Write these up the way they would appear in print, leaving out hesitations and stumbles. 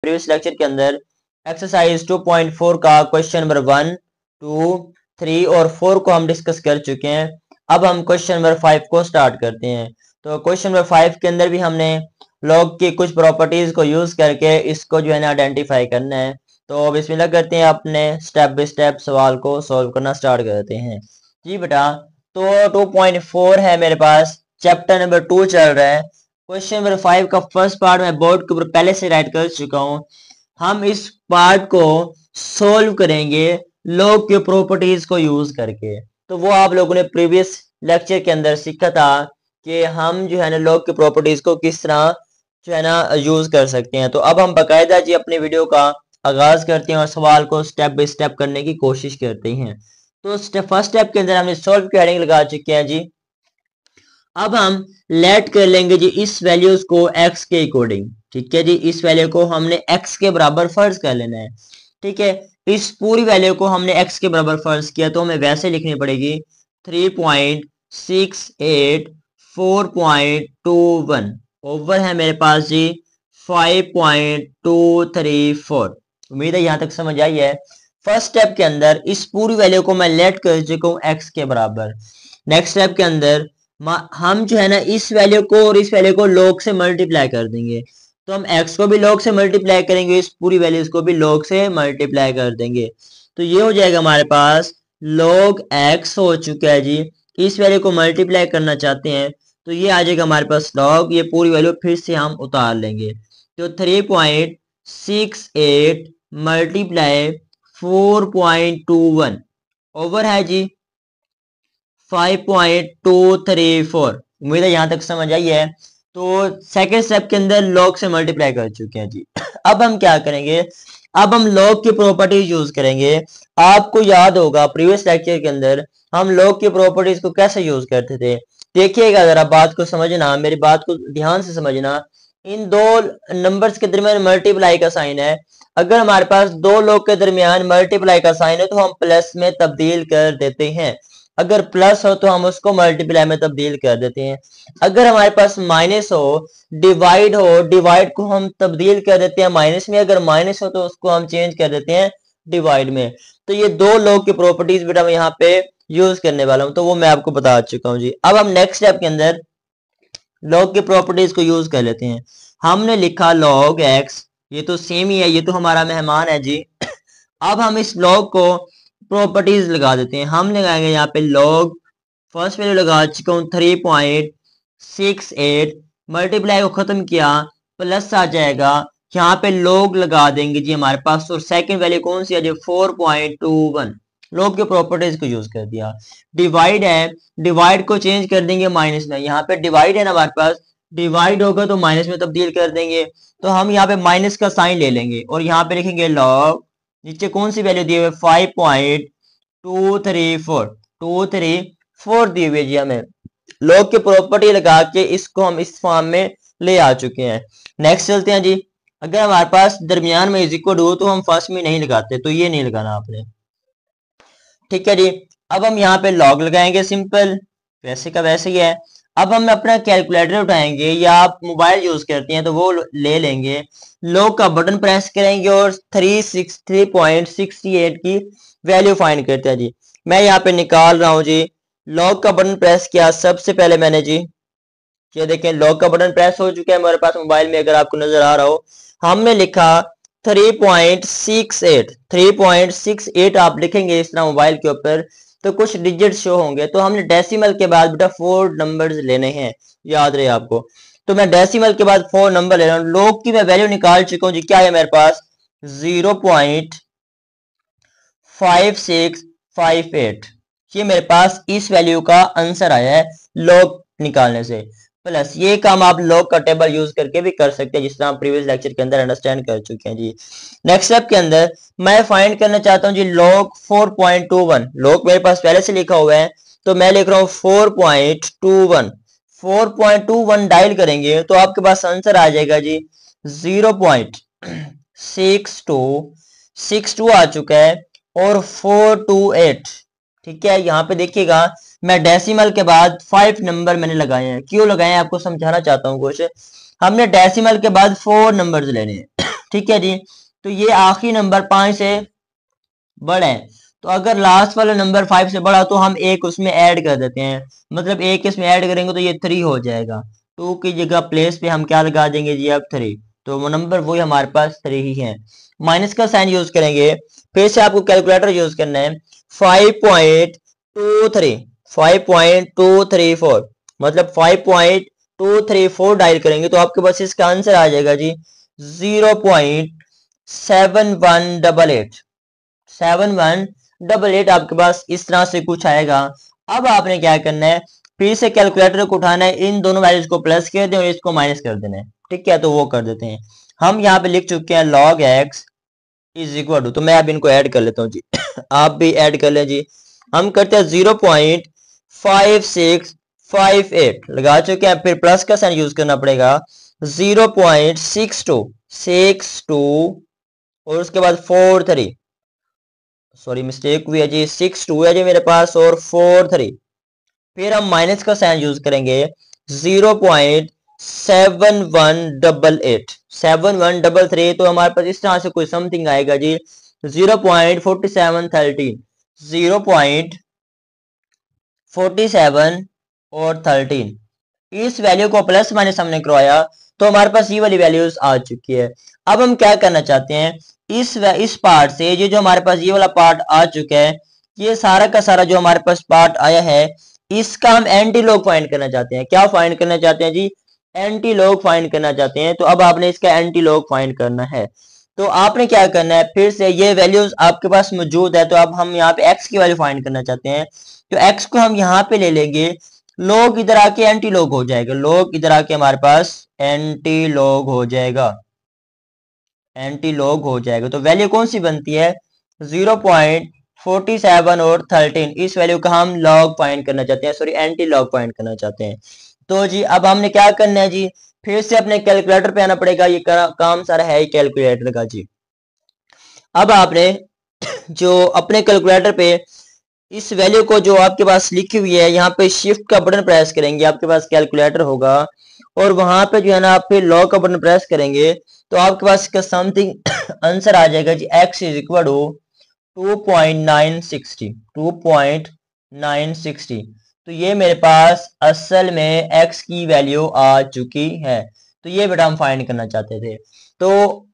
Previous lecture के अंदर exercise 2.4 का क्वेश्चन नंबर 1, 2, 3 और 4 को हम डिस्कस कर चुके हैं। अब हम क्वेश्चन नंबर 5 को स्टार्ट करते हैं। तो क्वेश्चन नंबर 5 के अंदर भी हमने लॉग की कुछ प्रॉपर्टीज को यूज करके इसको जो है ना आइडेंटिफाई करना है। तो बिस्मिल्लाह करते हैं, अपने स्टेप बाय स्टेप सवाल को सॉल्व करना स्टार्ट करते हैं। जी बेटा, तो 2.4 है मेरे पास, चैप्टर नंबर 2 चल रहा है। क्वेश्चन नंबर 5 का फर्स्ट पार्ट मैं बोर्ड के ऊपर पहले से राइट कर चुका हूं। हम इस पार्ट को सोल्व करेंगे लॉग के प्रॉपर्टीज को यूज करके। तो वो आप लोगों ने प्रीवियस लेक्चर के अंदर सीखा था कि हम जो है ना लॉग के प्रॉपर्टीज को किस तरह जो है ना यूज कर सकते हैं। तो अब हम बाकायदा जी अपने वीडियो का आगाज करते हैं और सवाल को स्टेप बाय स्टेप करने की कोशिश करते हैं। तो फर्स्ट स्टेप के अंदर हमने सॉल्व की हेडिंग लगा चुके हैं जी। अब हम लेट कर लेंगे जी इस वैल्यूज को x के अकॉर्डिंग। ठीक है जी, इस वैल्यू को हमने x के बराबर फर्ज कर लेना है। ठीक है, इस पूरी वैल्यू को हमने x के बराबर फर्ज किया तो हमें वैसे लिखनी पड़ेगी 3.684.21 ओवर है मेरे पास जी 5.234। उम्मीद है यहां तक समझ आई है। फर्स्ट स्टेप के अंदर इस पूरी वैल्यू को मैं लेट कर चुका हूं x के बराबर। नेक्स्ट स्टेप के अंदर हम जो है ना इस वैल्यू को और इस वैल्यू को log से मल्टीप्लाई कर देंगे। तो हम x को भी log से मल्टीप्लाई करेंगे, इस पूरी वैल्यूज को भी log से मल्टीप्लाई कर देंगे। तो ये हो जाएगा हमारे पास log x हो चुका है जी। इस वैल्यू को मल्टीप्लाई करना चाहते हैं तो ये आ जाएगा हमारे पास log, ये पूरी वैल्यू फिर से हम उतार लेंगे। तो 3.68 मल्टीप्लाई 4.21 ओवर है जी 5.234। उम्मीद है यहां तक समझ आई है। तो सेकेंड स्टेप के अंदर log से मल्टीप्लाई कर चुके हैं जी। अब हम क्या करेंगे, अब हम log की प्रॉपर्टीज यूज करेंगे। आपको याद होगा प्रीवियस लेक्चर के अंदर हम log की प्रॉपर्टीज को कैसे यूज करते थे। देखिएगा जरा, बात को समझना, मेरी बात को ध्यान से समझना। इन दो नंबर्स के दरमियान मल्टीप्लाई का साइन है। अगर हमारे पास दो log के दरमियान मल्टीप्लाई का साइन है तो हम प्लस में तब्दील कर देते हैं। अगर प्लस हो तो हम उसको मल्टीप्लाई में तब्दील कर देते हैं। अगर हमारे पास माइनस हो, डिवाइड को हम तब्दील कर देते हैं माइनस में। अगर माइनस हो तो उसको हम चेंज कर देते हैं डिवाइड में। तो ये दो log की प्रॉपर्टीज बेटा मैं यहाँ पे यूज करने वाला हूँ, तो वो मैं आपको बता चुका हूँ जी। अब हम नेक्स्ट स्टेप के अंदर log की प्रॉपर्टीज को यूज कर लेते हैं। हमने लिखा log x, ये तो सेम ही है, ये तो हमारा मेहमान है जी। अब हम इस log को प्रॉपर्टीज लगा देते हैं। हम लगाएंगे यहाँ पे log, फर्स्ट वैल्यू लगा चुका हूँ 3.68 मल्टीप्लाई को खत्म किया प्लस आ जाएगा, यहाँ पे log लगा देंगे जी हमारे पास। और सेकंड वैल्यू कौन सी है जी 4.21। log के प्रॉपर्टीज को यूज कर दिया। डिवाइड है, डिवाइड को चेंज कर देंगे माइनस में। यहाँ पे डिवाइड है ना हमारे पास, डिवाइड होगा तो माइनस में तब्दील कर देंगे। तो हम यहाँ पे माइनस का साइन ले लेंगे और यहाँ पे लिखेंगे log, नीचे कौन सी वैल्यू दी हुई है 5.234 दी हुई है जी हमें। log की प्रॉपर्टी लगा के इसको हम इस फॉर्म में ले आ चुके हैं। नेक्स्ट चलते हैं जी। अगर हमारे पास दरमियान में इज इक्वल हो तो हम फर्स्ट में नहीं लगाते, तो ये नहीं लगाना आपने। ठीक है जी, अब हम यहाँ पे log लगाएंगे, सिंपल वैसे का वैसे ही है। अब हम अपना कैलकुलेटर उठाएंगे या आप मोबाइल यूज करते हैं तो वो ले लेंगे, log का बटन प्रेस करेंगे और 363.68 की वैल्यू फाइंड करते हैं जी। मैं यहाँ पे निकाल रहा हूँ जी। log का बटन प्रेस किया सबसे पहले मैंने जी, ये देखें log का बटन प्रेस हो चुका है मेरे पास मोबाइल में, अगर आपको नजर आ रहा हो। हमने लिखा 3.68 आप लिखेंगे इस तरह मोबाइल के ऊपर तो कुछ डिजिट शो होंगे। तो हमने डेसिमल के बाद बेटा 4 नंबर्स लेने हैं, याद रहे आपको। तो मैं डेसिमल के बाद 4 नंबर ले रहा हूँ। log की मैं वैल्यू निकाल चुका हूँ जी, क्या है मेरे पास 0.5658। ये मेरे पास इस वैल्यू का आंसर आया है log निकालने से। प्लस ये काम आप log का टेबल यूज करके भी कर सकते हैं, जिस तरह हम प्रीवियस लेक्चर के अंदर अंडरस्टैंड कर चुके हैं जी। नेक्स्ट स्टेप के अंदर मैं फाइंड करना चाहता हूं जी log 4.21। log मेरे पास पहले से लिखा हुआ है तो मैं लिख रहा हूं 4.21। 4.21 डायल करेंगे तो आपके पास आंसर आ जाएगा जी 0.6262 आ चुका है और 428। ठीक है, यहाँ पे देखिएगा मैं डेसिमल के बाद 5 नंबर मैंने लगाए हैं। क्यों लगाए हैं आपको समझाना चाहता हूँ कुछ। हमने डेसिमल के बाद 4 नंबर्स लेने हैं। ठीक है जी। तो ये आखिरी नंबर 5 से बड़ा है, तो अगर लास्ट वाला नंबर 5 से बड़ा तो हम एक उसमें ऐड कर देते हैं, मतलब एक इसमें ऐड करेंगे तो ये 3 हो जाएगा। 2 की जगह प्लेस पे हम क्या लगा देंगे जी, अब 3, तो वो नंबर वही हमारे पास 3 ही है। माइनस का साइन यूज करेंगे, फिर से आपको कैलकुलेटर यूज करना है। 5.23 5.234 मतलब 5.234 डायल करेंगे तो आपके पास इसका आंसर आ जाएगा जी 0.7188 7188 आपके पास इस तरह से कुछ आएगा। अब आपने क्या करना है, फिर से कैलकुलेटर को उठाना है, इन दोनों वैल्यूज को प्लस कर दें और इसको माइनस कर देना है। ठीक है, तो वो कर देते हैं। हम यहाँ पे लिख चुके हैं log x is equal to, तो मैं अब इनको ऐड कर लेता हूँ जी आप भी ऐड कर लें जी। हम करते हैं 0.5658 लगा चुके हैं, फिर प्लस का साइन यूज करना पड़ेगा 0.6262 और उसके बाद 43, सॉरी मिस्टेक हुई है जी, 62 है जी मेरे पास और 43, फिर हम माइनस का साइन यूज करेंगे 0.7188 7133, तो हमारे पास इस तरह से कोई समथिंग आएगा जी 0.4713 0.47 और 13। इस वैल्यू को प्लस माइनस हमने करवाया तो हमारे पास ये वाली वैल्यूज आ चुकी है। अब हम क्या करना चाहते हैं, इस पार्ट से ये जो हमारे पास ये वाला पार्ट आ चुका है, ये सारा का सारा जो हमारे पास पार्ट आया है, इसका हम एंटी लॉग फाइंड करना चाहते हैं। क्या फाइंड करना चाहते हैं जी, एंटी लॉग फाइंड करना चाहते हैं। तो अब आपने इसका एंटी लॉग फाइंड करना है, तो आपने क्या करना है, फिर से ये वैल्यूज आपके पास मौजूद है, तो अब हम यहाँ पे x की वैल्यू फाइंड करना चाहते हैं, तो x को हम यहाँ पे ले लेंगे, लॉग इधर आके एंटी लॉग हो जाएगा, लॉग इधर आके हमारे पास एंटी लॉग हो जाएगा, एंटी लॉग हो जाएगा। तो वैल्यू कौन सी बनती है 0.47 और 13, इस वैल्यू का हम लॉग फाइंड करना चाहते हैं, सॉरी एंटी लॉग फाइंड करना चाहते हैं। तो जी अब हमने क्या करना है जी, फिर से अपने कैलकुलेटर पे आना पड़ेगा, ये काम सारा है कैलकुलेटर का जी। अब आपने जो अपने कैलकुलेटर पे इस वैल्यू को जो आपके पास लिखी हुई है, यहाँ पे शिफ्ट का बटन प्रेस करेंगे, आपके पास कैलकुलेटर होगा और वहां पे जो है ना आप फिर लॉग का बटन प्रेस करेंगे तो आपके पास इसका समथिंग आंसर आ जाएगा जी, x इज इक्वल टू 2.960 तो ये मेरे पास असल में x की वैल्यू आ चुकी है। तो ये बेटा हम फाइंड करना चाहते थे। तो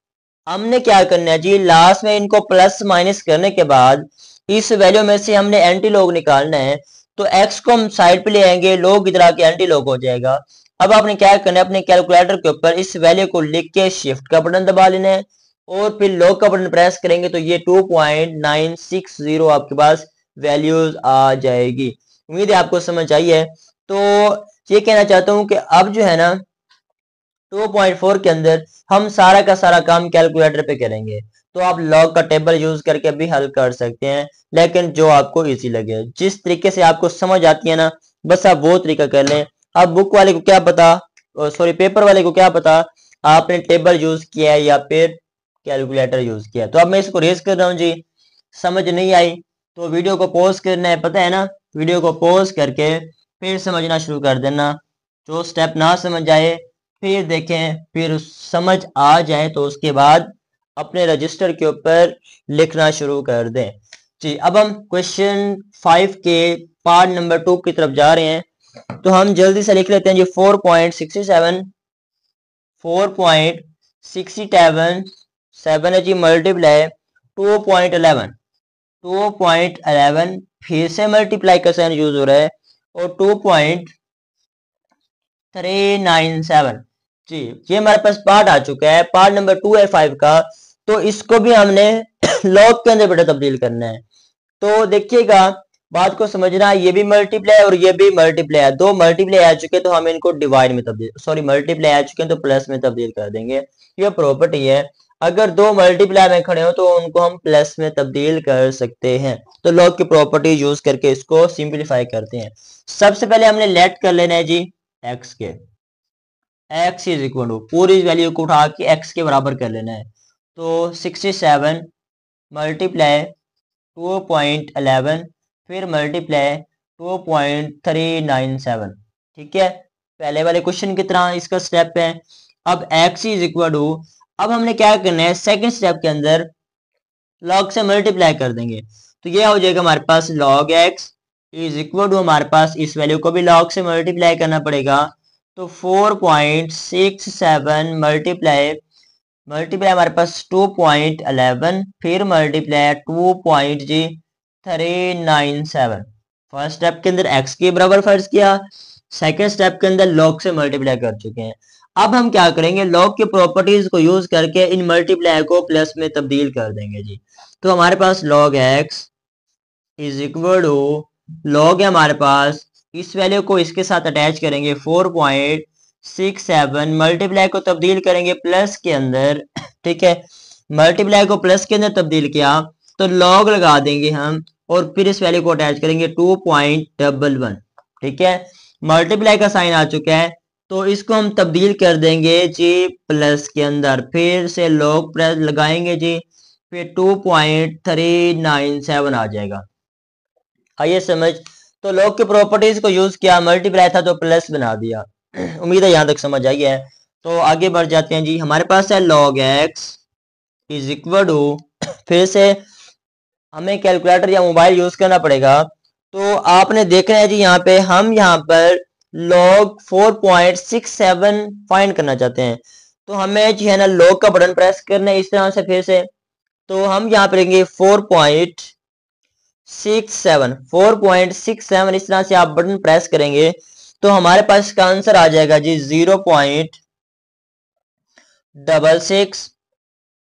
हमने क्या करना है जी, लास्ट में इनको प्लस माइनस करने के बाद इस वैल्यू में से हमने एंटी लॉग निकालना है, तो x को हम साइड पे ले आएंगे, लॉग इधर आके एंटी लॉग हो जाएगा। अब आपने क्या करना है, अपने कैलकुलेटर के ऊपर इस वैल्यू को लिख के शिफ्ट का बटन दबा लेना है और फिर लॉग का बटन प्रेस करेंगे तो ये 2.960 आपके पास वैल्यूज आ जाएगी। उम्मीद है आपको समझ आई है। तो ये कहना चाहता हूं कि अब जो है ना 2.4 के अंदर हम सारा का सारा काम कैलकुलेटर पे करेंगे, तो आप लॉग का टेबल यूज करके भी हल कर सकते हैं, लेकिन जो आपको इजी लगे, जिस तरीके से आपको समझ आती है ना, बस आप वो तरीका कर लें। अब बुक वाले को क्या पता, सॉरी पेपर वाले को क्या पता आपने टेबल यूज किया है या फिर कैलकुलेटर यूज किया है। तो अब मैं इसको रेज कर रहा हूँ जी, समझ नहीं आई तो वीडियो को पॉज करना है, पता है ना, वीडियो को पॉज करके फिर समझना शुरू कर देना। जो स्टेप ना समझ आए फिर देखें, फिर समझ आ जाए तो उसके बाद अपने रजिस्टर के ऊपर लिखना शुरू कर दें जी। अब हम क्वेश्चन 5 के पार्ट नंबर 2 की तरफ जा रहे हैं, तो हम जल्दी से लिख लेते हैं जी 4.67 है जी मल्टीप्लाई 2.11 फिर से मल्टीप्लाई का साइन यूज हो रहा है और 2.397 जी, ये हमारे पास पार्ट आ चुका है, पार्ट नंबर 2 है 5 का। तो इसको भी हमने लॉग के अंदर बेटा तब्दील करना है। तो देखिएगा बात को समझना, ये भी मल्टीप्लाई और ये भी मल्टीप्लाई है, दो मल्टीप्लाई आ चुके तो हम इनको डिवाइड में तब्दील, सॉरी मल्टीप्लाई आ चुके हैं तो प्लस में तब्दील कर देंगे। ये प्रॉपर्टी है, अगर दो मल्टीप्लाई में खड़े हो तो उनको हम प्लस में तब्दील कर सकते हैं। तो लॉग की प्रॉपर्टी यूज करके इसको सिंप्लीफाई करते हैं। सबसे पहले हमने लेट कर लेना है जी एक्स के, x इज इक्वल टू पूरी वैल्यू को उठा के x के बराबर कर लेना है। तो 67 मल्टीप्लाई 2.11 फिर मल्टीप्लाई 2.397, ठीक है, पहले वाले क्वेश्चन की तरह इसका स्टेप है। अब x इज इक्वल टू अब हमने क्या करना है, सेकंड स्टेप के अंदर लॉग से मल्टीप्लाई कर देंगे। तो ये हो जाएगा हमारे पास log x is equal to, हमारे पास इस वैल्यू को भी log से मल्टीप्लाई करना पड़ेगा। तो 4.67 मल्टीप्लाई हमारे पास 2.11, फिर मल्टीप्लाई 2.397। फर्स्ट स्टेप के अंदर x के बराबर फर्ज किया, सेकंड स्टेप के अंदर log से मल्टीप्लाई कर चुके हैं। अब हम क्या करेंगे, log के प्रॉपर्टीज को यूज करके इन मल्टीप्लाई को प्लस में तब्दील कर देंगे जी। तो हमारे पास log x is equal to, log है हमारे पास, इस वैल्यू को इसके साथ अटैच करेंगे 4.67, मल्टीप्लाई को तब्दील करेंगे प्लस के अंदर, ठीक है। मल्टीप्लाई को प्लस के अंदर तब्दील किया तो log लगा देंगे हम, और फिर इस वैल्यू को अटैच करेंगे 2.11, ठीक है। मल्टीप्लाई का साइन आ चुका है, तो इसको हम तब्दील कर देंगे जी प्लस के अंदर, फिर से log प्लस लगाएंगे जी, फिर 2.397 आ जाएगा। आइए समझ, तो log के प्रॉपर्टीज को यूज किया, मल्टीप्लाई था तो प्लस बना दिया। उम्मीद है यहां तक समझ आई है। तो आगे बढ़ जाते हैं जी। हमारे पास है log x is equal to, फिर से हमें कैलकुलेटर या मोबाइल यूज करना पड़ेगा। तो आपने देखना है जी, यहाँ पे हम यहाँ पर log 4.67 फाइंड करना चाहते हैं। तो हमें जो है ना log का बटन प्रेस करना है इस तरह से, फिर से तो हम यहाँ पे लेंगे 4.67 इस तरह से आप बटन प्रेस करेंगे तो हमारे पास इसका आंसर आ जाएगा जी 0.66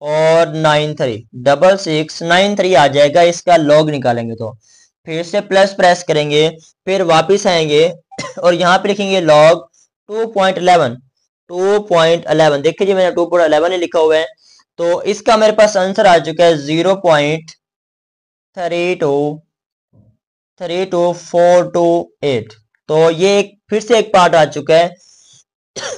और 6693 आ जाएगा। इसका log निकालेंगे तो फिर से प्लस प्रेस करेंगे, फिर वापस आएंगे और यहाँ पे लिखेंगे log 2.11 देखिए जी, मैंने 2.11 ही लिखा हुआ है। तो इसका मेरे पास आंसर आ चुका है 0.32428। तो ये फिर से एक पार्ट आ चुका है।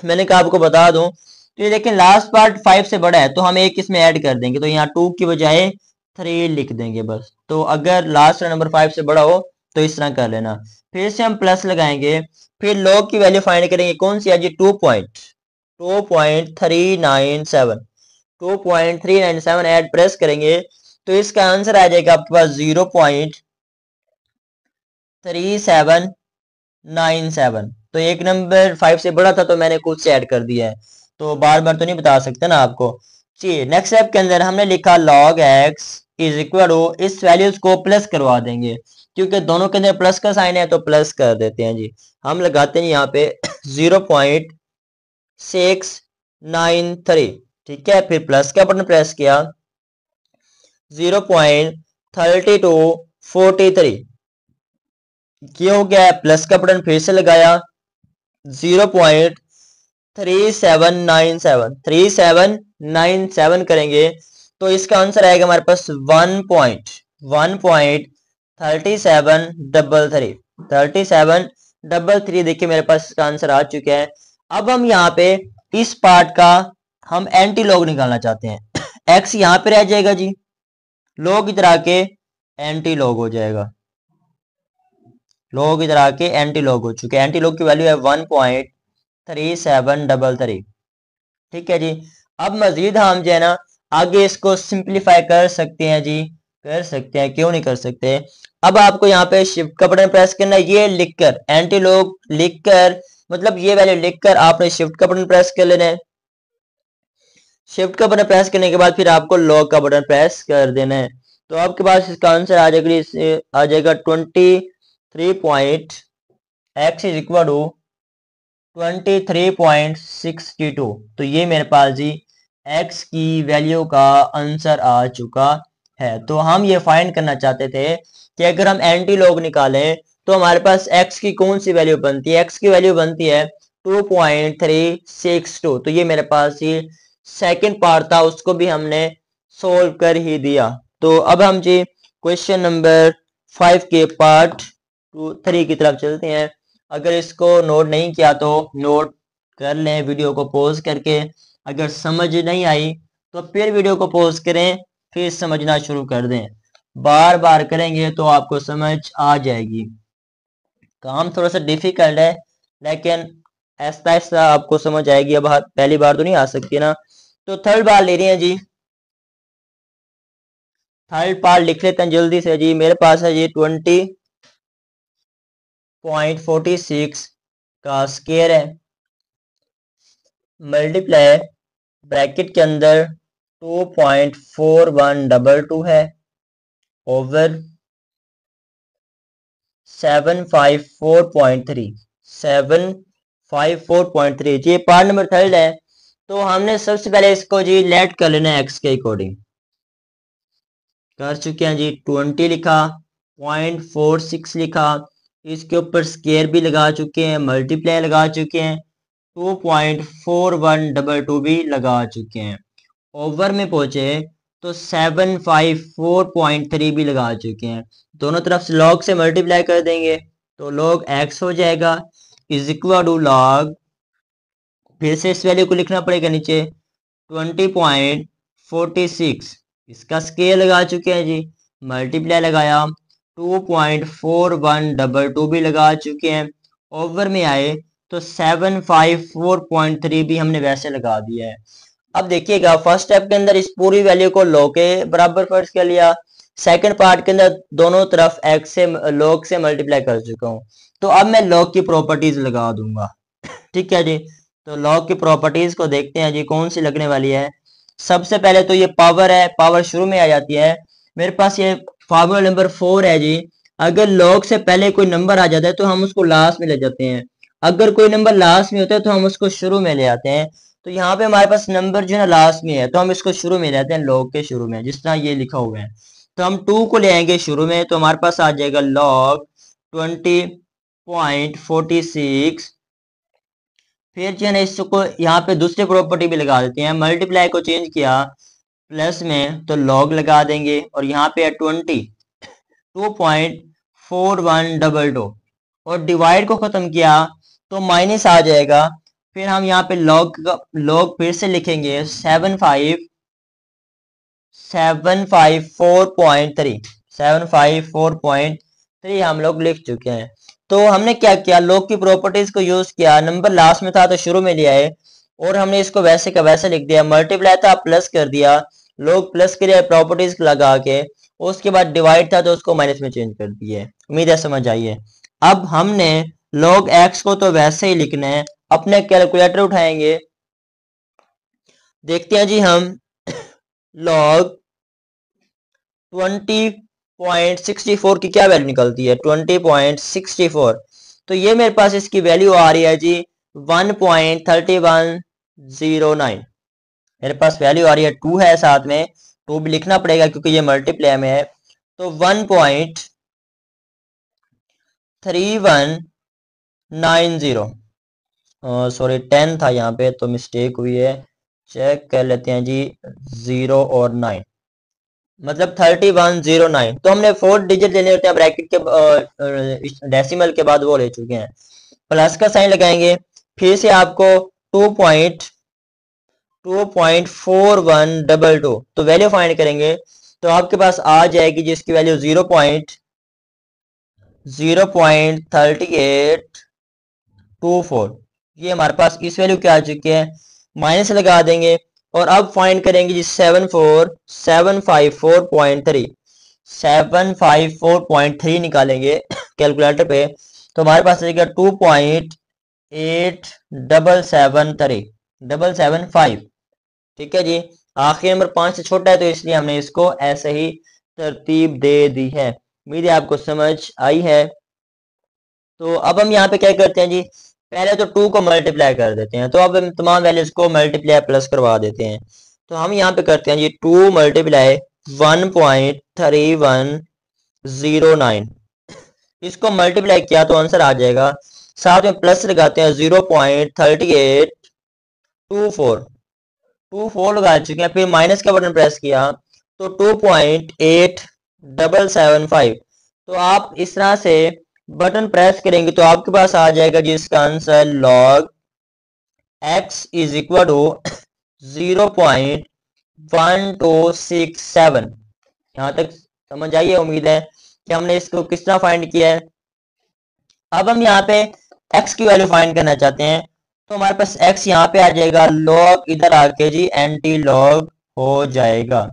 मैंने कहा आपको बता दूं, तो ये देखें लास्ट पार्ट 5 से बड़ा है, तो हम एक इसमें ऐड कर देंगे, तो यहाँ 2 की बजाय 3 लिख देंगे बस। तो अगर लास्ट नंबर 5 से बड़ा हो तो इस तरह कर लेना। फिर से हम प्लस लगाएंगे, फिर log की वैल्यू फाइंड करेंगे, कौन सी है जी 2.397 ऐड प्रेस करेंगे तो इसका आंसर आ जाएगा आपके पास 0.3797। तो एक नंबर 5 से बड़ा था तो मैंने खुद से ऐड कर दिया है, तो बार बार तो नहीं बता सकते ना आपको। चलिए नेक्स्ट स्टेप के अंदर हमने लिखा log x is equal to, इस वैल्यूज को प्लस करवा देंगे क्योंकि दोनों के अंदर प्लस का साइन है, तो प्लस कर देते हैं जी। हम लगाते हैं यहाँ पे 0.693, ठीक है। फिर प्लस का बटन प्रेस किया, 0.3243 ये हो गया। प्लस का बटन फिर से लगाया, 0.3797 करेंगे तो इसका आंसर आएगा हमारे पास 1.3733। देखिए मेरे पास इसका आंसर आ चुका है। अब हम यहाँ पे इस पार्ट का हम एंटी लॉग निकालना चाहते हैं। x यहाँ पे रह जाएगा जी, log इधर आके एंटी लॉग हो जाएगा, log इधर आके एंटी लॉग हो चुके हैं। एंटी लॉग की वैल्यू है 1.3733, ठीक है जी। अब मजीद हम जो है ना आगे इसको सिंप्लीफाई कर सकते हैं जी, कर सकते हैं, क्यों नहीं कर सकते। अब आपको यहाँ पे शिफ्ट का बटन प्रेस करना है, ये लिखकर एंटी लॉग लिखकर, मतलब ये वैल्यू लिखकर आपने शिफ्ट का बटन प्रेस कर लेना है। शिफ्ट का बटन प्रेस करने के बाद फिर आपको लॉग का बटन प्रेस कर देना है। तो आपके पास इसका आंसर आ जाएगा 23. x is equal to 23.62। तो ये मेरे पास जी x की वैल्यू का आंसर आ चुका है। तो हम ये फाइंड करना चाहते थे कि अगर हम एंटी लॉग निकालें तो हमारे पास x की कौन सी वैल्यू बनती है। x की वैल्यू बनती है 2.362। तो ये मेरे पास ये सेकंड पार्ट था, उसको भी हमने सोल्व कर ही दिया। तो अब हम जी क्वेश्चन नंबर 5 के पार्ट 3 की तरफ चलते हैं। अगर इसको नोट नहीं किया तो नोट कर लें वीडियो को पॉज करके। अगर समझ नहीं आई तो फिर वीडियो को पॉज करें, फिर समझना शुरू कर दें। बार बार करेंगे तो आपको समझ आ जाएगी। काम थोड़ा सा डिफिकल्ट है लेकिन ऐसा ऐसा आपको समझ आएगी। अब पहली बार तो नहीं आ सकती ना, तो थर्ड बार ले रहे हैं जी, थर्ड पार्ट लिख लेते हैं जल्दी से जी। मेरे पास है जी 20.46 का स्क्वायर है, मल्टीप्लाई ब्रैकेट के अंदर 2.4122 है ओवर 754.3 754.3 जी। पार्ट नंबर थर्ड है। तो हमने सबसे पहले इसको जी लेट कर लेना है एक्स के अकॉर्डिंग। कर चुके हैं जी। 20 लिखा, 0.46 लिखा, इसके ऊपर स्केयर भी लगा चुके हैं, मल्टीप्लाई लगा चुके हैं, 2.4122 भी लगा चुके हैं। ओवर में पहुंचे तो 754.3 भी लगा चुके हैं। दोनों तरफ से लॉग से मल्टीप्लाई कर देंगे तो लॉग एक्स हो जाएगा इज इक्वल टू लॉग, फिर से इस वैल्यू को लिखना पड़ेगा नीचे 20.46, इसका स्केल लगा चुके हैं जी, मल्टीप्लाई लगाया 2.4122 भी लगा चुके हैं। ओवर में आए तो 754.3 भी हमने वैसे लगा दिया है। अब देखिएगा फर्स्ट स्टेप के अंदर इस पूरी वैल्यू को लॉग के बराबर फर्ज कर लिया, सेकंड पार्ट के अंदर दोनों तरफ एक्स से लॉग से मल्टीप्लाई कर चुका हूं। तो अब मैं लॉग की प्रॉपर्टीज लगा दूंगा। ठीक है जी। तो लॉग की प्रॉपर्टीज को देखते हैं जी कौन सी लगने वाली है। सबसे पहले तो ये पावर है, पावर शुरू में आ जाती है। मेरे पास ये फार्मूला नंबर 4 है जी। अगर लॉग से पहले कोई नंबर आ जाता है तो हम उसको लास्ट में ले जाते हैं, अगर कोई नंबर लास्ट में होता है तो हम उसको शुरू में ले आते हैं। तो यहाँ पे हमारे पास नंबर जो है ना लास्ट में है तो हम इसको शुरू में ले आते हैं, लॉग के शुरू में, जिस तरह ये लिखा हुआ है। तो हम 2 को ले आएंगे शुरू में तो हमारे पास आ जाएगा लॉग 20.46। फिर जो है ना इसको यहाँ पे दूसरी प्रॉपर्टी भी लगा देते हैं, मल्टीप्लाई को चेंज किया प्लस में तो लॉग लगा देंगे, और यहाँ पे है 22.4122 और डिवाइड को खत्म किया तो माइनस आ जाएगा। फिर हम यहाँ पे लॉग फिर से लिखेंगे 754.3 हम लोग लिख चुके हैं। तो हमने क्या किया, लॉग की प्रॉपर्टीज को यूज किया, नंबर लास्ट में था तो शुरू में लिया है और हमने इसको वैसे का वैसे लिख दिया, मल्टीप्लाई था प्लस कर दिया, लॉग प्लस के लिए प्रॉपर्टीज लगा के, उसके बाद डिवाइड था तो उसको माइनस में चेंज कर दिए। उम्मीद है समझ आई है। अब हमने log x को तो वैसे ही लिखना है, अपने कैलकुलेटर उठाएंगे, देखते हैं जी हम log 20.64 की क्या वैल्यू निकलती है। 20.64 तो ये मेरे पास इसकी वैल्यू आ रही है जी 1.3109। मेरे पास वैल्यू आ रही है, 2 है साथ में, 2 भी लिखना पड़ेगा क्योंकि ये मल्टीप्लाई में है। तो 1.3190, सॉरी 10 था यहाँ पे तो मिस्टेक हुई है, चेक कर लेते हैं जी, 0 और 9 मतलब 3109। तो हमने 4 डिजिट लेने होते हैं ब्रैकेट के डेसिमल के बाद, वो ले चुके हैं। प्लस का साइन लगाएंगे, फिर से आपको 2.4122 तो वैल्यू फाइंड करेंगे तो आपके पास आ जाएगी जिसकी वैल्यू 0.3824। ये हमारे पास इस वैल्यू क्या आ चुकी है, माइनस लगा देंगे और अब फाइंड करेंगे जी 74754.3 निकालेंगे कैलकुलेटर पे तो हमारे पास आ जाएगा 2.8773 ठीक है जी। आखिरी नंबर 5 से छोटा है तो इसलिए हमने इसको ऐसे ही तरतीब दे दी है। उम्मीद है आपको समझ आई है। तो अब हम यहाँ पे क्या करते हैं जी, पहले तो 2 को मल्टीप्लाई कर देते हैं, तो अब हम तमाम वैल्यूज को मल्टीप्लाई प्लस करवा देते हैं। तो हम यहाँ पे करते हैं जी 2 मल्टीप्लाई 1.3109, इसको मल्टीप्लाई किया तो आंसर आ जाएगा, साथ में प्लस लगाते हैं 0.3824 लगा चुके हैं, फिर माइनस का बटन प्रेस किया तो 2.8775। तो आप इस तरह से बटन प्रेस करेंगे तो आपके पास आ जाएगा जिसका answer log x is equal to 0.1267। यहां तक समझ आइए। उम्मीद है कि हमने इसको किस तरह फाइंड किया है। अब हम यहाँ पे x की वैल्यू फाइंड करना चाहते हैं तो हमारे पास x यहाँ पे आ जाएगा, log इधर आके जी एंटी लॉग हो जाएगा,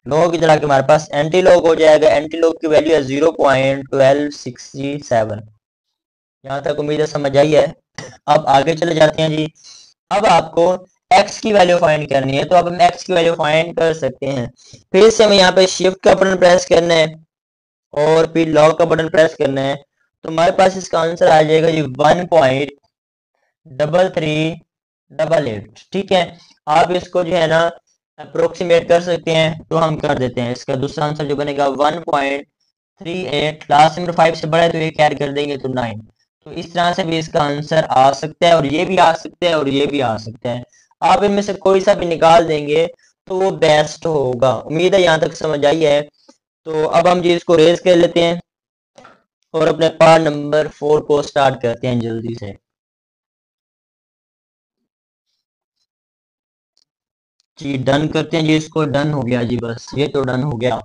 log इधर आके हमारे पास एंटी लॉग हो जाएगा। एंटी लॉग की वैल्यू है 0.1267। यहाँ तक उम्मीद है समझ आई है। अब आगे चले जाते हैं जी। अब आपको x की वैल्यू फाइंड करनी है, तो अब हम x की वैल्यू फाइंड कर सकते हैं। फिर से हमें यहाँ पे शिफ्ट का बटन प्रेस करना है और फिर लॉग का बटन प्रेस करना है, तो हमारे पास इसका आंसर आ जाएगा जी 1.3388। ठीक है, आप इसको जो है ना अप्रोक्सीमेट कर सकते हैं, तो हम कर देते हैं। इसका दूसरा आंसर जो बनेगा 1.38, लास्ट नंबर 5 से बड़ा है तो एक ऐड कर देंगे तो 9। तो इस तरह से भी इसका आंसर आ सकता है, और ये भी आ सकता है, और ये भी आ सकता है। आप इनमें से कोई सा भी निकाल देंगे तो वो बेस्ट होगा। उम्मीद है यहाँ तक समझ आई है। तो अब हम जी इसको रेज कर लेते हैं और अपने पार्ट नंबर 4 को स्टार्ट करते हैं जल्दी से। जी डन करते हैं जी, इसको डन हो गया जी, बस ये तो डन हो गया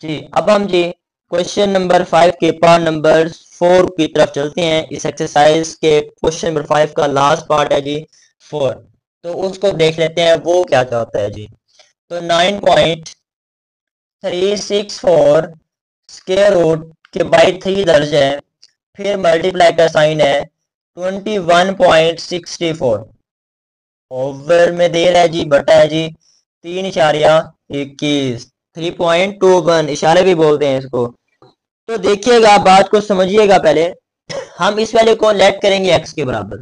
जी। अब हम जी क्वेश्चन नंबर 5 के पार्ट नंबर 4 की तरफ चलते हैं। इस एक्सरसाइज के क्वेश्चन नंबर 5 का लास्ट पार्ट है जी 4, तो उसको देख लेते हैं वो क्या चाहता है जी। तो 9.364 स्क्वायर रूट के बाई 3 दर्ज है, फिर मल्टीप्लाई का साइन है 21.64, ओवर में दे रहा है जी, बटा है जी 3.21, 3.21 इशारे भी बोलते हैं इसको। तो देखिएगा, बात को समझिएगा। पहले हम इस वैल्यू को लेट करेंगे x के बराबर,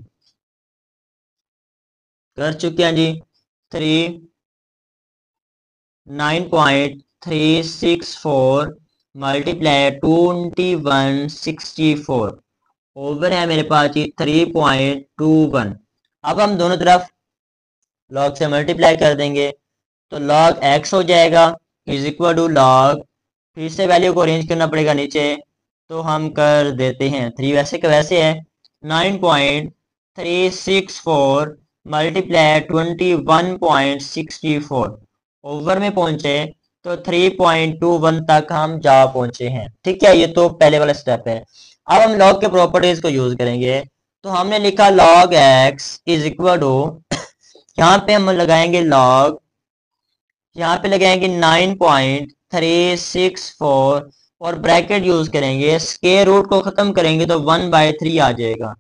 कर चुके हैं जी। 9.364 मल्टीप्लाई 2164, ओवर है मेरे पास जी 3.21। अब हम दोनों तरफ लॉग से मल्टीप्लाई कर देंगे, तो log x हो जाएगा इज इक्वल टू log, फिर से वैल्यू को अरेंज करना पड़ेगा नीचे, तो हम कर देते हैं 3 वैसे का वैसे है। 9.364 मल्टीप्लाई 21.64, ओवर में पहुंचे तो 3.21 तक हम जा पहुंचे हैं। ठीक है, ये तो पहले वाला स्टेप है। अब हम log के प्रॉपर्टीज को यूज करेंगे, तो हमने लिखा log x is equal to, यहाँ पे हम लगाएंगे log, यहाँ पे लगाएंगे 9.364 और ब्रैकेट यूज करेंगे। स्क्वायर रूट को खत्म करेंगे तो 1/3 आ जाएगा।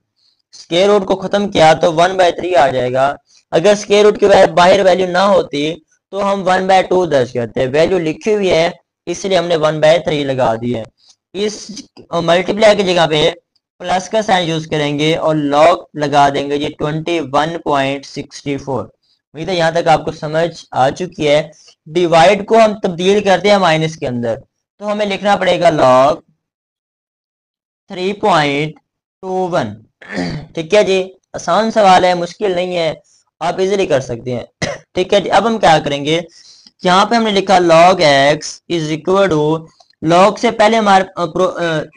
स्क्वायर रूट को खत्म किया तो 1/3 आ जाएगा। अगर स्क्वायर रूट की बाहर वैल्यू ना होती तो हम 1/2 दर्ज करते हैं। वैल्यू लिखी हुई है इसलिए हमने 1/3 लगा दी है। इस मल्टीप्लाई की जगह पे प्लस का साइन यूज करेंगे और लॉग लगा देंगे जी 21.64। उम्मीद है यहाँ तक आपको समझ आ चुकी है। डिवाइड को हम तब्दील करते हैं माइनस के अंदर, तो हमें लिखना पड़ेगा log 3.21। ठीक है जी, आसान सवाल है, मुश्किल नहीं है, आप इजीली कर सकते हैं। ठीक है जी, अब हम क्या करेंगे, यहाँ पे हमने लिखा log x is equal to, log से पहले हमारे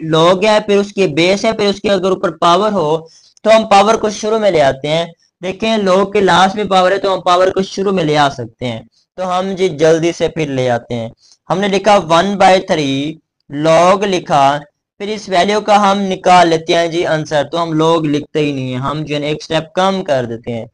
लॉग है, फिर उसकी बेस है, फिर उसके अगर ऊपर पावर हो तो हम पावर को शुरू में ले आते हैं। देखें लॉग के लास्ट में पावर है तो हम पावर को शुरू में ले आ सकते हैं, तो हम जी जल्दी से फिर ले आते हैं। हमने लिखा 1/3 लॉग लिखा, फिर इस वैल्यू का हम निकाल लेते हैं जी आंसर, तो हम लॉग लिखते ही नहीं है, हम जो है एक स्टेप कम कर देते हैं।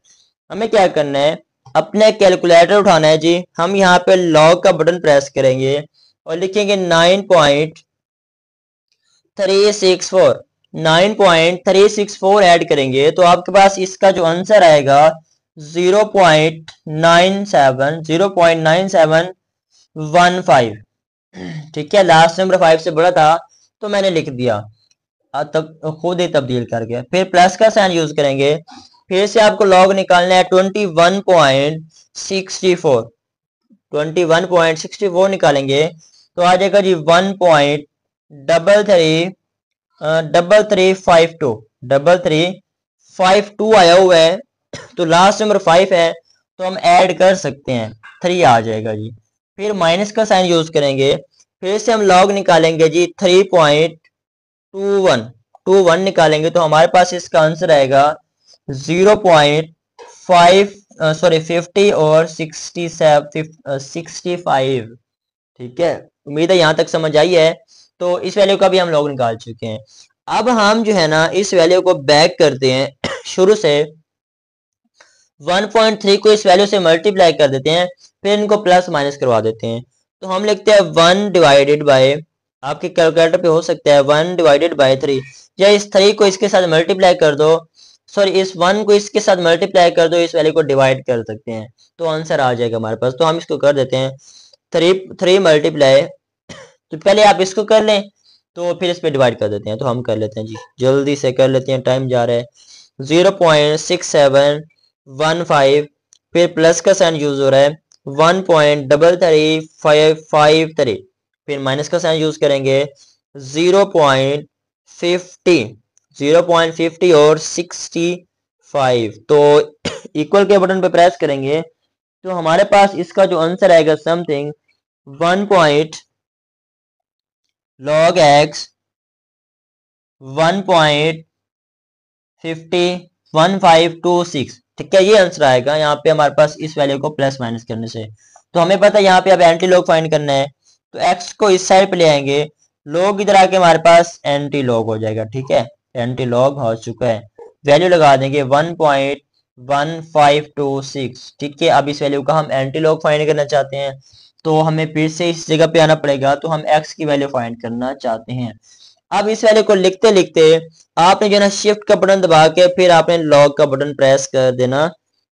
हमें क्या करना है, अपने कैलकुलेटर उठाना है जी। हम यहाँ पे लॉग का बटन प्रेस करेंगे और लिखेंगे 9.364, 9.364 ऐड करेंगे तो आपके पास इसका जो आंसर आएगा 0.9715। ठीक है, लास्ट नंबर 5 से बड़ा था तो मैंने लिख दिया, तब खुद ही तब्दील करके। फिर प्लस का साइन यूज करेंगे, फिर से आपको लॉग निकालना है 21.64, 21.64 निकालेंगे तो आ जाएगा जी 1.3352 आया हुआ है। तो लास्ट नंबर 5 है तो हम ऐड कर सकते हैं, 3 आ जाएगा जी। फिर माइनस का साइन यूज करेंगे, फिर से हम लॉग निकालेंगे जी 3.21 निकालेंगे तो हमारे पास इसका आंसर आएगा 50 और 65। ठीक है, उम्मीद है यहाँ तक समझ आई है। तो इस वैल्यू का भी हम लॉग निकाल चुके हैं। अब हम जो है ना इस वैल्यू को बैक करते हैं शुरू से, 1.3 को इस वैल्यू से मल्टीप्लाई कर देते हैं, फिर इनको प्लस माइनस करवा देते हैं। तो हम लिखते हैं 1 डिवाइडेड बाय, आपके कैलकुलेटर पे हो सकता है 1 डिवाइडेड बाय 3, या इस 3 को इसके साथ मल्टीप्लाई कर दो, सॉरी इस 1 को इसके साथ मल्टीप्लाई कर दो, इस वैल्यू को डिवाइड कर सकते हैं तो आंसर आ जाएगा हमारे पास। तो हम इसको कर देते हैं 3 मल्टीप्लाई, तो पहले आप इसको कर लें तो फिर इस पे डिवाइड कर देते हैं। तो हम कर लेते हैं जी, जल्दी से कर लेते हैं, टाइम जा रहा है। 0.6715, फिर प्लस का साइन यूज हो रहा है, 1.33553, फिर माइनस का साइन यूज करेंगे, 0.50 और 65। तो इक्वल के बटन पे प्रेस करेंगे तो हमारे पास इसका जो आंसर आएगा समथिंग 1. log x 1.501526, ठीक है, ये आंसर आएगा यहाँ पे हमारे पास इस वैल्यू को प्लस माइनस करने से। तो हमें पता है यहाँ पे अब एंटी लॉग फाइंड करना है, तो x को इस साइड पे ले आएंगे, लॉग इधर आके हमारे पास एंटी लॉग हो जाएगा, ठीक है, एंटी लॉग हो चुका है, वैल्यू लगा देंगे 1.1526, ठीक है। अब इस वैल्यू का हम एंटी लॉग फाइंड करना चाहते हैं, तो हमें फिर से इस जगह पे आना पड़ेगा, तो हम x की वैल्यू फाइंड करना चाहते हैं। अब इस वैल्यू को लिखते लिखते आपने जो ना शिफ्ट का बटन दबा के फिर आपने लॉग का बटन प्रेस कर देना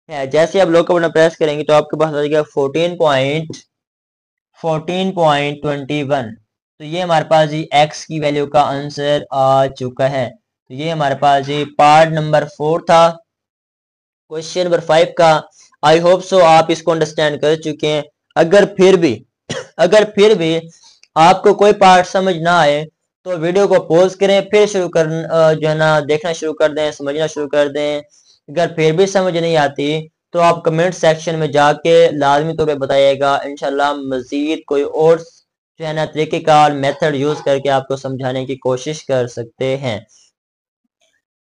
है। जैसे आप लॉग का बटन प्रेस करेंगे तो आपके पास आ जाएगा 14.21। तो ये हमारे पास जी x की वैल्यू का आंसर आ चुका है। तो ये हमारे पास जी पार्ट नंबर 4 था क्वेश्चन नंबर 5 का। आई होप सो आप इसको अंडरस्टैंड कर चुके हैं। अगर फिर भी आपको कोई पार्ट समझ ना आए तो वीडियो को पॉज करें, फिर शुरू कर जो है ना देखना शुरू कर दें, समझना शुरू कर दें। अगर फिर भी समझ नहीं आती तो आप कमेंट सेक्शन में जाके लाजमी तौर पे बताइएगा, इंशाल्लाह मजीद कोई और जो है ना तरीकेकार मेथड यूज करके आपको समझाने की कोशिश कर सकते हैं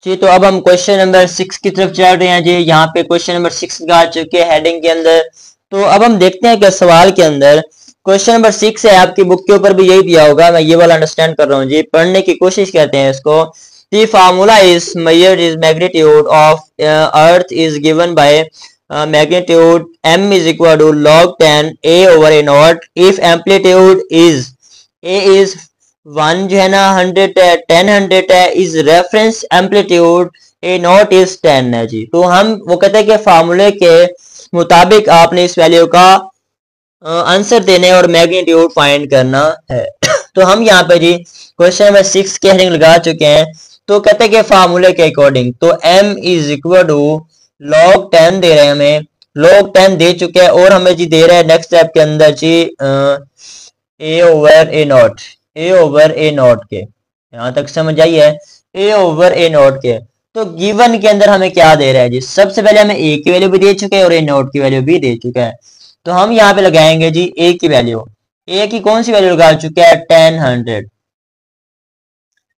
जी। तो अब हम क्वेश्चन नंबर 6 की तरफ चल रहे हैं जी। यहाँ पे क्वेश्चन नंबर 6 आ चुके हैं हेडिंग के अंदर। तो अब हम देखते हैं कि सवाल के अंदर क्वेश्चन नंबर 6 है, आपकी बुक के ऊपर भी यही दिया होगा, मैं ये वाला अंडरस्टैंड कर रहा हूँ जी, पढ़ने की कोशिश करते हैं इसको। The formula is measured is magnitude of earth is given by magnitude m is equal to log 10 a over a naught if amplitude is a is 1 जो है ना 100 है, 10 है, is reference amplitude a naught is 10 है जी। तो हम वो कहते हैं कि फार्मूले के मुताबिक आपने इस वैल्यू का आंसर देने और मैग्नीट्यूड फाइंड करना है। तो हम यहाँ पे जी क्वेश्चन नंबर 6 की हेडिंग लगा चुके हैं। तो कहते हैं कि फार्मूले के अकॉर्डिंग तो m is equal to log 10 दे रहे हैं हमें, log 10 दे चुके हैं और हमें जी दे रहा है नेक्स्ट स्टेप के अंदर जी a ओवर a नॉट के, यहाँ तक समझ आई है, a ओवर a नॉट के। तो गिवन के अंदर हमें क्या दे रहा है जी, सबसे पहले हमें a की वैल्यू भी दे चुके हैं और a नॉट की वैल्यू भी दे चुका है। तो हम यहाँ पे लगाएंगे जी a की वैल्यू, a की कौन सी वैल्यू लगा चुके हैं 10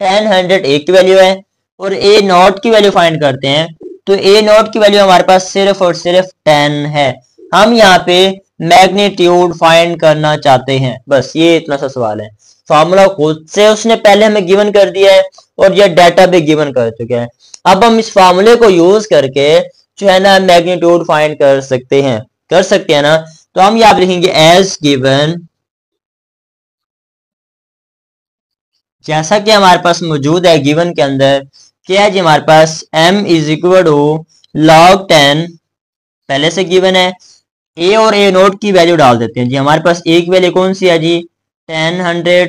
a की वैल्यू है, और a नॉट की वैल्यू फाइंड करते हैं। तो a नॉट की वैल्यू हमारे पास सिर्फ और सिर्फ 10 है। हम यहाँ पे मैग्नीट्यूड फाइंड करना चाहते हैं, बस ये इतना सा सवाल है। फॉर्मूला खुद से उसने पहले हमें गिवन कर दिया है और ये डाटा भी गिवन कर चुका है। अब हम इस फॉर्मूले को यूज करके जो है ना मैग्नीट्यूड फाइंड कर सकते हैं ना। तो हम यहाँ लिखेंगे एज गिवन, जैसा कि हमारे पास मौजूद है गिवन के अंदर, क्या है जी हमारे पास m is equal to log 10 पहले से गिवन है, a और a नोट की वैल्यू डाल देते हैं जी। हमारे पास a की वैल्यू कौन सी है जी 10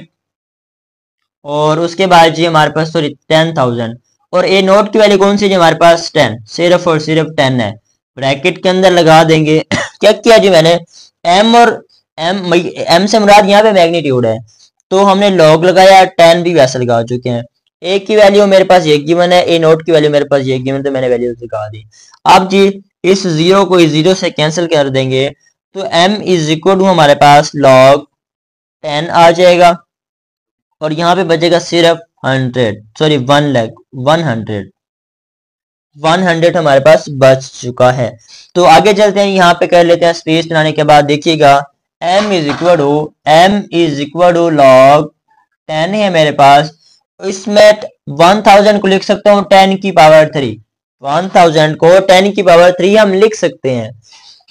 और उसके बाद जी हमारे पास सॉरी 10,000, और a नोट की वैल्यू कौन सी है जी हमारे पास 10, सिर्फ और सिर्फ 10 है। ब्रैकेट के अंदर लगा देंगे क्या किया जी मैंने m और m से मुराद यहाँ पे मैग्नीट्यूड है, तो हमने लॉग लगाया, 10 भी वैसे लगा चुके हैं। a की वैल्यू मेरे पास ये गिवन है, a नोट की वैल्यू मेरे पास ये गिवन, तो मैंने वैल्यू लगा दी। अब जी इस जीरो को इस जीरो से कैंसिल कर देंगे तो m इज इक्वल टू हमारे पास log 10 आ जाएगा, और यहाँ पे बचेगा सिर्फ 100 हमारे पास बच चुका है। तो आगे चलते हैं, यहाँ पे कर लेते हैं स्पेस बनाने के बाद देखिएगा m is equal to log 10 है मेरे पास, इसमें 1000 को लिख सकता हूँ 10 की पावर 3, 1000 को 10 की पावर 3 हम लिख सकते हैं।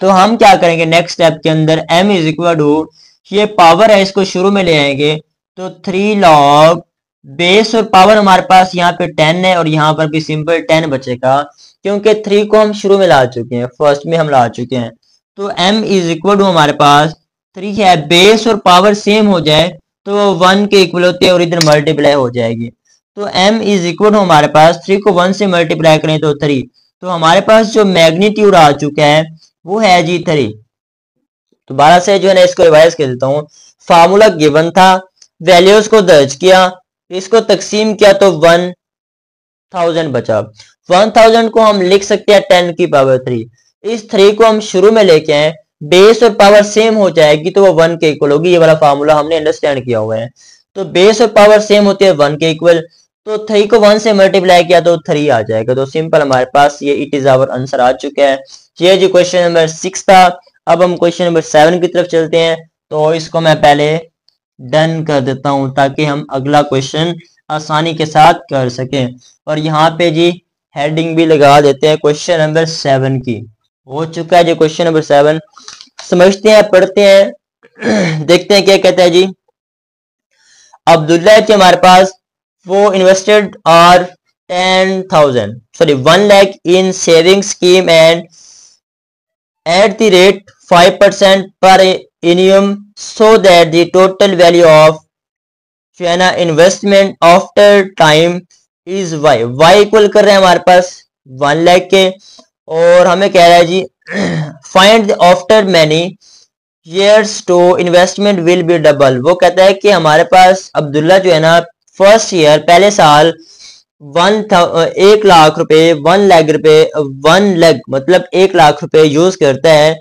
तो हम क्या करेंगे नेक्स्ट स्टेप के अंदर, m इज इक्वल टू, ये पावर है इसको शुरू में ले आएंगे, तो 3 log बेस, और पावर हमारे पास यहाँ पे 10 है और यहाँ पर भी सिंपल 10 बचेगा क्योंकि 3 को हम शुरू में ला चुके हैं, फर्स्ट में हम ला चुके हैं। तो m इज इक्वल टू हमारे पास 3 है, बेस और पावर सेम हो जाए तो 1 के इक्वल होते हैं और इधर मल्टीप्लाई हो जाएगी। तो m इज इक्वल टू हमारे पास 3 को 1 से मल्टीप्लाई करें तो 3, तो हमारे पास जो मैग्नीट्यूड आ चुका है वो है जी 3। दोबारा से जो है ना इसको रिवाइज कर देता हूँ। फार्मूला गिवन था, वैल्यूज को दर्ज किया, इसको तकसीम किया तो 1000 बचा। 1000 को हम लिख सकते हैं 10 की पावर 3। इस 3 को हम शुरू में लेके आए, बेस और पावर सेम हो जाएगी तो वो 1 के इक्वल होगी। ये वाला फार्मूला हमने अंडरस्टैंड किया हुआ है। तो बेस और पावर सेम होती है 1 के इक्वल, तो 3 को 1 से मल्टीप्लाई किया तो 3 आ जाएगा। तो सिंपल हमारे पास ये इट इज आवर आंसर आ चुका है। ये जो क्वेश्चन नंबर 6 था। अब हम क्वेश्चन नंबर 7 की तरफ चलते हैं। तो इसको मैं पहले डन कर देता हूं ताकि हम अगला क्वेश्चन आसानी के साथ कर सकें। और यहाँ पे जी हेडिंग भी लगा देते हैं क्वेश्चन नंबर 7 की। हो चुका है जी क्वेश्चन नंबर 7। समझते हैं, पढ़ते हैं, देखते हैं क्या कहता है जी। अब्दुल्ला के हमारे पास वो invested R 1 lakh in saving scheme and at the rate 5% per annum, so that the total value of China investment after time is y। y equal कर रहे हैं हमारे पास 1 लाख के, और हमें कह रहा है जी find after many years to investment will be double। वो कहता है कि हमारे पास अब्दुल्ला जो है ना फर्स्ट ईयर पहले साल 1 लाख रुपए 1 लाख रुपए 1 लाख मतलब 1 लाख रुपए यूज करता है,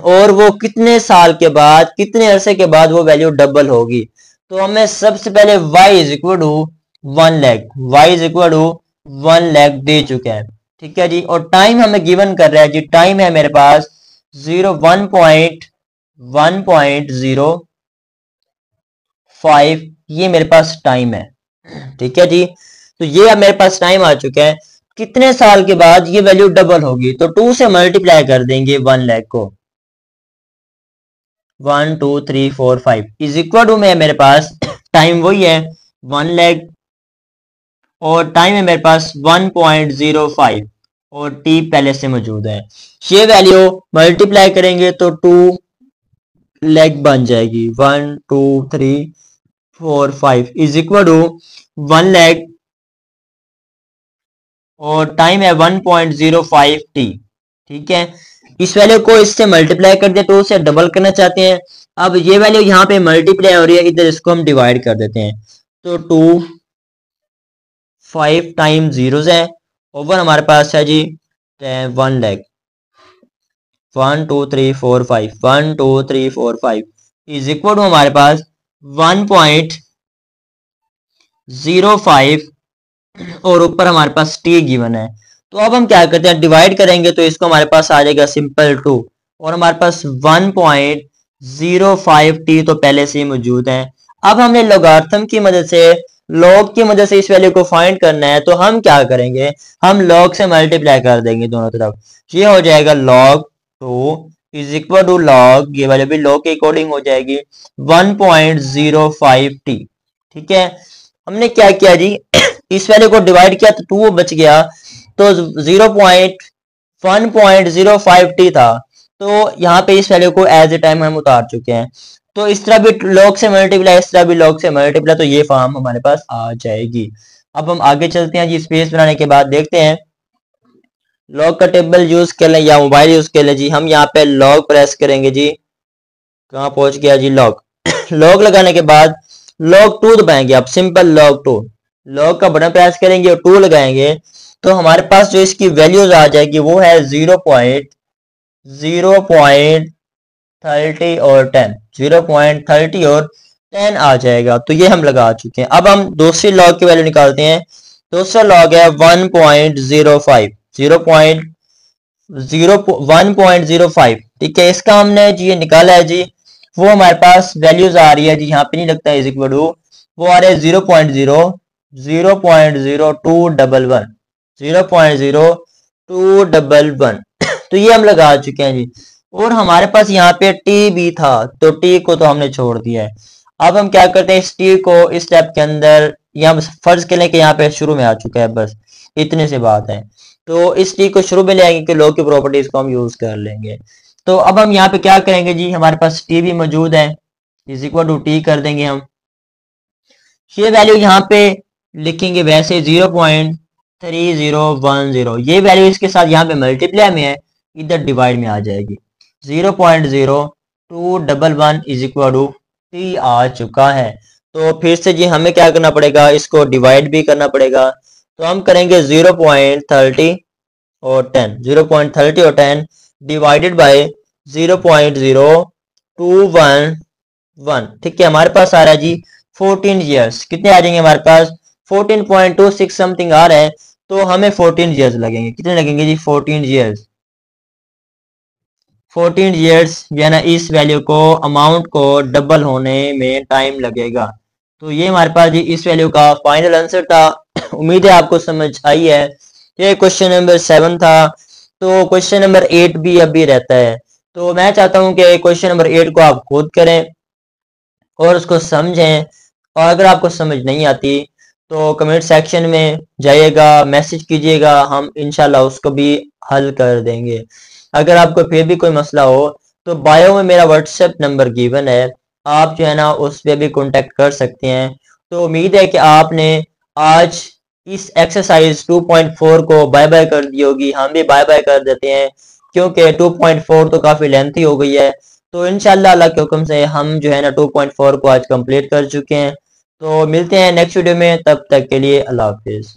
और वो कितने साल के बाद, कितने अरसे के बाद वो वैल्यू डबल होगी। तो हमें सबसे पहले y is equal to 1 lakh, y is equal to 1 lakh दे चुका है, ठीक है जी। और टाइम हमें गिवन कर रहा है जी, टाइम है मेरे पास 1.05, ये मेरे पास टाइम है, ठीक है जी। तो ये अब मेरे पास टाइम आ चुका है, कितने साल के बाद ये वैल्यू डबल होगी। तो 2 से मल्टीप्लाई कर देंगे 1 लाख को, 1 2 3 4 5 इज इक्वल टू में मेरे पास टाइम वही है 1 लाख, और टाइम है मेरे पास 1.05 और टी पहले से मौजूद है। ये वैल्यू मल्टीप्लाई करेंगे तो 2 लाख बन जाएगी। 1 2 3 4 5 इज इक्वल टू 1 लाख, और टाइम है 1.05 टी, ठीक है। इस वैल्यू को इससे मल्टीप्लाई कर दिया, 2 से डबल करना चाहते हैं। अब ये वैल्यू यहाँ पे मल्टीप्लाई हो रही है, इधर इसको हम डिवाइड कर देते हैं। तो 2 5 टाइम जीरोस है, ओवर हमारे पास है जी 1 लाख। 1 2 3 4 5 1 2 3 4 5 इज इक्वल टू हमारे पास 1.05 और ऊपर हमारे पास टी गिवन है। तो अब हम क्या करते हैं, डिवाइड करेंगे तो इसको हमारे पास आ जाएगा सिंपल 2, और हमारे पास 1.05 टी तो पहले से ही मौजूद है। अब हमने लॉगरिथम की मदद से, लॉग की मदद से इस वैल्यू को फाइंड करना है। तो हम क्या करेंगे, हम लॉग से मल्टीप्लाई कर देंगे दोनों तरफ। ये हो जाएगा log 2 is equal to log, ये वैल्यू भी लॉग के अकॉर्डिंग हो जाएगी 1.05 टी, ठीक है। हमने क्या किया जी, इस वैल्यू को डिवाइड किया तो 2 बच गया, तो 1.05 टी था। तो यहाँ पे इस वैल्यू को एज ए टाइम हम उतार चुके हैं। तो इस तरह भी लॉग से मल्टीप्लाई, इस तरह भी लॉग से मल्टीप्लाई, तो ये फॉर्म हमारे पास आ जाएगी। अब हम आगे चलते हैं जी, स्पेस बनाने के बाद देखते हैं लॉग का टेबल यूज कर लें या मोबाइल यूज कर लें जी। हम यहाँ पे लॉग प्रेस करेंगे जी, कहाँ पहुंच गया जी लॉग। लॉग लगाने के बाद log 2 दबाएंगे आप, सिंपल log 2, log का बटन प्रेस करेंगे और 2 लगाएंगे तो हमारे पास जो इसकी वैल्यूज आ जाएगी वो है 0.30 और 10, 0.30 और 10 आ जाएगा। तो ये हम लगा चुके हैं। अब हम दूसरी log की वैल्यू निकालते हैं। दूसरा log है 1.05, 1.05, ठीक है। इसका हमने जी ये निकाला है जी, वो हमारे पास वैल्यूज आ रही है जी, यहाँ पे नहीं लगता है इज इक्वल टू, वो आ रहा है 0.0211, 0.0211 तो ये हम लगा चुके हैं जी। और हमारे पास यहाँ पे टी भी था, तो टी को तो हमने छोड़ दिया है। अब हम क्या करते हैं, इस टी को इस स्टेप के अंदर, यहाँ फर्ज के लिए कि यहाँ पे शुरू में आ चुका है, बस इतने से बात है। तो इस टी को शुरू में ले आएंगे कि लॉग की प्रॉपर्टीज को हम यूज कर लेंगे। तो अब हम यहाँ पे क्या करेंगे जी, हमारे पास टी भी मौजूद है, इज इक्वल टू टी कर देंगे हम। ये वैल्यू यहाँ पे लिखेंगे वैसे 0.3010, ये वैल्यू इसके साथ यहाँ पे मल्टीप्लाई में है, इधर डिवाइड में आ जाएगी। 0.0211 इज इक्वल टू टी आ चुका है। तो फिर से जी हमें क्या करना पड़ेगा, इसको डिवाइड भी करना पड़ेगा। तो हम करेंगे 0.30 और 10, 0.30 और 10 डिवाइडेड बाय 0.0211। ठीक है, हमारे पास आ रहा है जी 14 ईयर्स। कितने आ जाएंगे हमारे पास, 14.26 समथिंग आ रहा है। तो हमें 14 ईयर्स लगेंगे। कितने लगेंगे जी, 14 ईयर्स। 14 ईयर्स जो ना, इस वैल्यू को, अमाउंट को डबल होने में टाइम लगेगा। तो ये हमारे पास जी इस वैल्यू का फाइनल आंसर था। उम्मीद है आपको समझ आई है। ये क्वेश्चन नंबर 7 था। तो क्वेश्चन नंबर 8 भी अभी रहता है। तो मैं चाहता हूं कि क्वेश्चन नंबर 8 को आप खुद करें और उसको समझें। और अगर आपको समझ नहीं आती तो कमेंट सेक्शन में जाइएगा, मैसेज कीजिएगा, हम इंशाल्लाह उसको भी हल कर देंगे। अगर आपको फिर भी कोई मसला हो तो बायो में मेरा व्हाट्सएप नंबर गिवन है, आप जो है ना उस पर भी कॉन्टेक्ट कर सकते हैं। तो उम्मीद है कि आपने आज इस एक्सरसाइज 2.4 को बाय बाय कर दी होगी। हम भी बाय बाय कर देते हैं क्योंकि 2.4 तो काफी लेंथी हो गई है। तो इंशाल्लाह अल्लाह के हुक्म से हम जो है ना 2.4 को आज कंप्लीट कर चुके हैं। तो मिलते हैं नेक्स्ट वीडियो में, तब तक के लिए अल्लाह हाफिज।